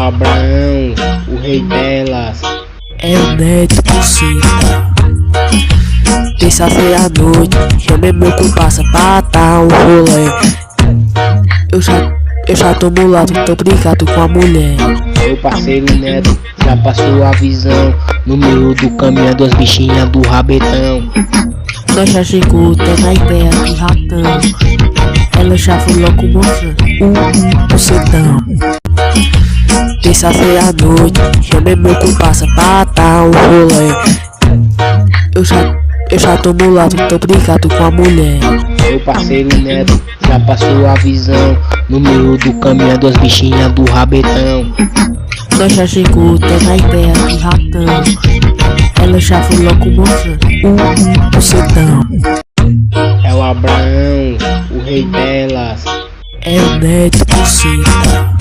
Abraão, o rei delas. É o Neto Buceta. Terça-feira à noite, chamei meu comparsa pra dar um rolê. Eu já tô no lado, tô brigado com a mulher. Meu parceiro Neto já passou a visão. No meio do caminho, duas bichinhas do rabetão. Nós já chegou, tá na ideia de ratão. Ela já foi locomoção, bucetão. Terça-feira à noite, chamei meu comparsa pra dar um rolê. Eu já tô no lado, tô brigado com a mulher. Meu parceiro Neto já passou a visão. No meio do caminho, duas bichinhas do rabetão. Nós já chegou, tá na ideia de ratão. Ela já foi locomoção, bucetão. É o Abraão, o rei delas. É o Neto Buceta.